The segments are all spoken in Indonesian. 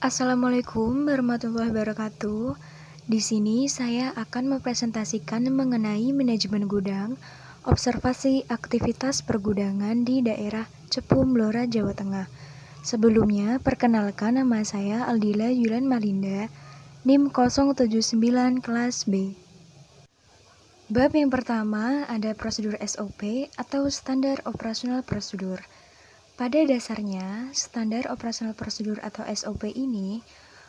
Assalamualaikum warahmatullahi wabarakatuh. Di sini saya akan mempresentasikan mengenai manajemen gudang, observasi aktivitas pergudangan di daerah Cepu, Blora, Jawa Tengah. Sebelumnya, perkenalkan nama saya Aldila Yulan Malinda, NIM 079 kelas B. Bab yang pertama ada prosedur SOP atau Standar Operasional Prosedur. Pada dasarnya, Standar Operasional Prosedur atau SOP ini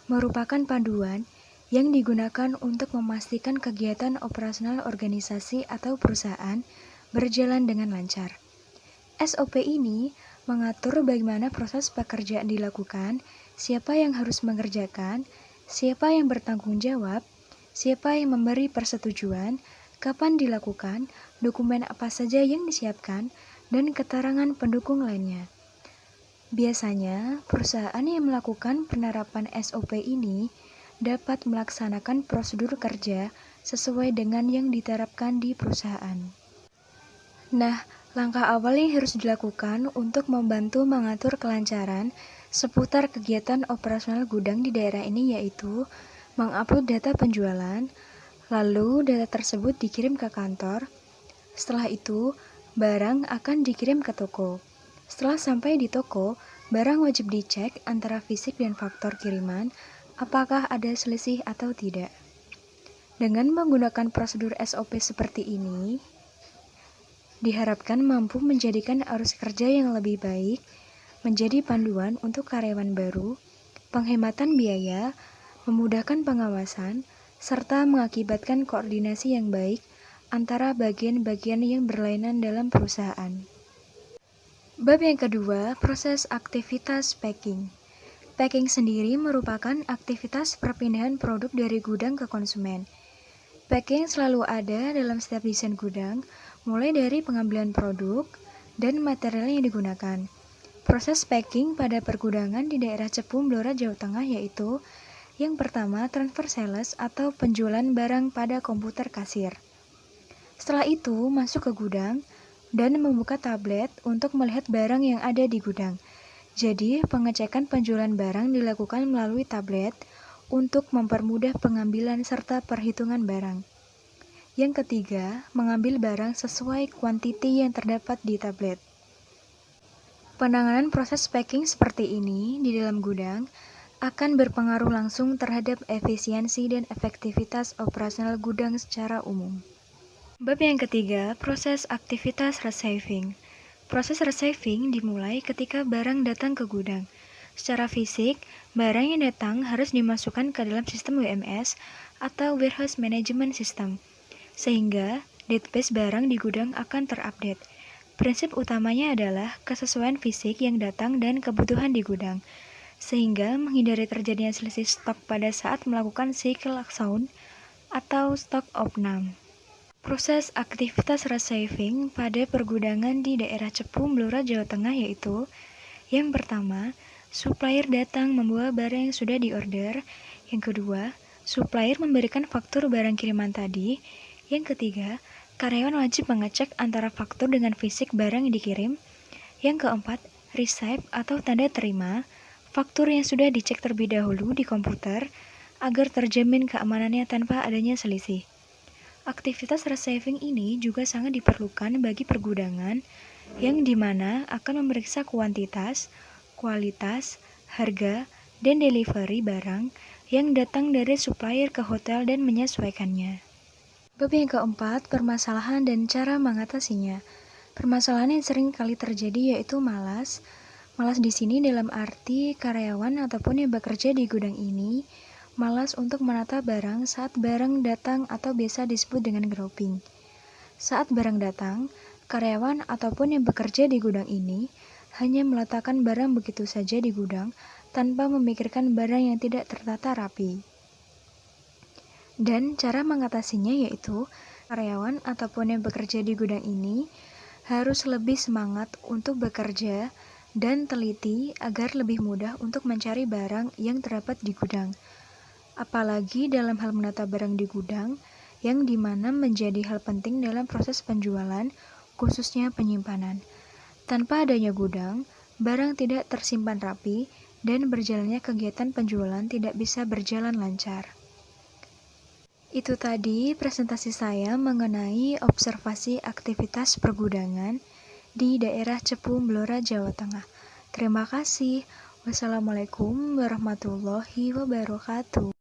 merupakan panduan yang digunakan untuk memastikan kegiatan operasional organisasi atau perusahaan berjalan dengan lancar. SOP ini mengatur bagaimana proses pekerjaan dilakukan, siapa yang harus mengerjakan, siapa yang bertanggung jawab, siapa yang memberi persetujuan, kapan dilakukan, dokumen apa saja yang disiapkan, dan keterangan pendukung lainnya. Biasanya, perusahaan yang melakukan penerapan SOP ini dapat melaksanakan prosedur kerja sesuai dengan yang diterapkan di perusahaan. Nah, langkah awal yang harus dilakukan untuk membantu mengatur kelancaran seputar kegiatan operasional gudang di daerah ini yaitu mengupload data penjualan, lalu data tersebut dikirim ke kantor. Setelah itu, barang akan dikirim ke toko. Setelah sampai di toko, barang wajib dicek antara fisik dan faktor kiriman, apakah ada selisih atau tidak. Dengan menggunakan prosedur SOP seperti ini, diharapkan mampu menjadikan arus kerja yang lebih baik, menjadi panduan untuk karyawan baru, penghematan biaya, memudahkan pengawasan, serta mengakibatkan koordinasi yang baik antara bagian-bagian yang berlainan dalam perusahaan. Bab yang kedua, proses aktivitas packing. Packing sendiri merupakan aktivitas perpindahan produk dari gudang ke konsumen. Packing selalu ada dalam setiap desain gudang, mulai dari pengambilan produk dan material yang digunakan. Proses packing pada pergudangan di daerah Cepu, Blora, Jawa Tengah yaitu yang pertama, transfer sales atau penjualan barang pada komputer kasir. Setelah itu, masuk ke gudang dan membuka tablet untuk melihat barang yang ada di gudang. Jadi, pengecekan penjualan barang dilakukan melalui tablet untuk mempermudah pengambilan serta perhitungan barang. Yang ketiga, mengambil barang sesuai kuantiti yang terdapat di tablet. Penanganan proses packing seperti ini di dalam gudang akan berpengaruh langsung terhadap efisiensi dan efektivitas operasional gudang secara umum. Bab yang ketiga, proses aktivitas receiving. Proses receiving dimulai ketika barang datang ke gudang. Secara fisik, barang yang datang harus dimasukkan ke dalam sistem WMS atau Warehouse Management System, sehingga database barang di gudang akan terupdate. Prinsip utamanya adalah kesesuaian fisik yang datang dan kebutuhan di gudang, sehingga menghindari terjadinya selisih stok pada saat melakukan cycle count atau stock opnam. Proses aktivitas receiving pada pergudangan di daerah Cepu, Blora, Jawa Tengah yaitu yang pertama, supplier datang membawa barang yang sudah diorder. Yang kedua, supplier memberikan faktur barang kiriman tadi. Yang ketiga, karyawan wajib mengecek antara faktur dengan fisik barang yang dikirim. Yang keempat, receipt atau tanda terima, faktur yang sudah dicek terlebih dahulu di komputer agar terjamin keamanannya tanpa adanya selisih. Aktivitas receiving ini juga sangat diperlukan bagi pergudangan yang dimana akan memeriksa kuantitas, kualitas, harga, dan delivery barang yang datang dari supplier ke hotel dan menyesuaikannya. Bab yang keempat, permasalahan dan cara mengatasinya. Permasalahan yang sering kali terjadi yaitu malas. Malas di sini dalam arti karyawan ataupun yang bekerja di gudang ini malas untuk menata barang saat barang datang atau biasa disebut dengan grouping. Saat barang datang, karyawan ataupun yang bekerja di gudang ini hanya meletakkan barang begitu saja di gudang tanpa memikirkan barang yang tidak tertata rapi. Dan cara mengatasinya yaitu karyawan ataupun yang bekerja di gudang ini harus lebih semangat untuk bekerja dan teliti agar lebih mudah untuk mencari barang yang terdapat di gudang. Apalagi dalam hal menata barang di gudang, yang dimana menjadi hal penting dalam proses penjualan, khususnya penyimpanan. Tanpa adanya gudang, barang tidak tersimpan rapi dan berjalannya kegiatan penjualan tidak bisa berjalan lancar. Itu tadi presentasi saya mengenai observasi aktivitas pergudangan di daerah Cepu, Blora, Jawa Tengah. Terima kasih. Wassalamualaikum warahmatullahi wabarakatuh.